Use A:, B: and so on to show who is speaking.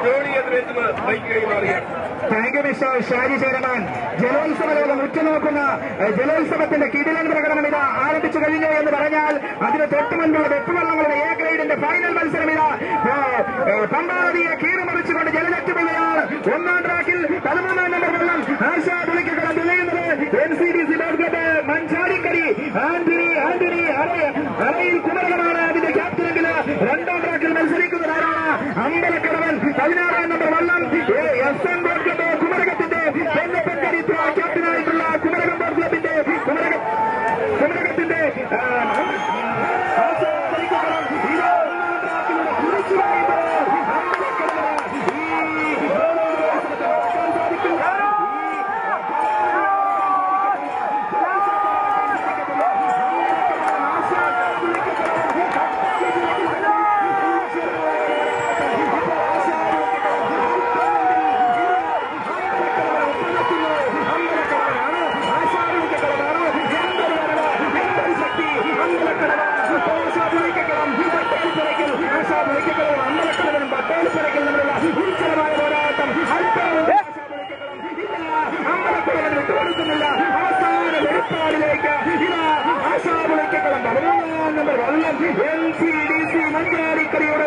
A: ജോളിയെതിരേറ്റുന്ന bike കൈമാറുകയാണ്.
B: Thank you mister Shaji Cheraman. ജലോത്സവ ലോകം ഉറ്റുനോക്കുന്ന ജലോത്സവത്തിന്റെ കിടിലൻ പ്രകടനം ഇതാ ആരംഭിച്ചു കഴിഞ്ഞു എന്ന് പറഞ്ഞാൽ അതിന് തൊട്ടു മുൻപുള്ള വെപ്പുവള്ളങ്ങളുടെ എ ഗ്രേഡിന്റെ ഫൈനൽ മത്സരം ഇതാ പമ്പാനദിയെ കീറിമറിച്ചുകൊണ്ട് ജലജറ്റുകയാണ്. ഒന്നാം ട്രാക്കിൽ 13 നമ്പർ വെള്ളം ആശാപുളിക്കട തെളിയുന്നത് NCDC മഞ്ചാടിക്കരി ആന്റണി അറയിൽ കുമരകമാണ് അതിന്റെ ക്യാപ്റ്റനെങ്കിൽ. രണ്ടാം ട്രാക്കിൽ മത്സരിക്കുന്നതാരാണ്? അമ്പലക്കടവൻ 16 നമ്പർ വെള്ളം SN ബോട്ട് ക്ലബ് കുമരകത്തിന്റെ ചരിത്ര ക്യാപ്റ്റനായിട്ടുള്ള കുമരകം ബോട്ട് ക്ലബിന്റെ കുമരകത്തിന്റെ NCDC മഞ്ചാടിക്കരയുടെ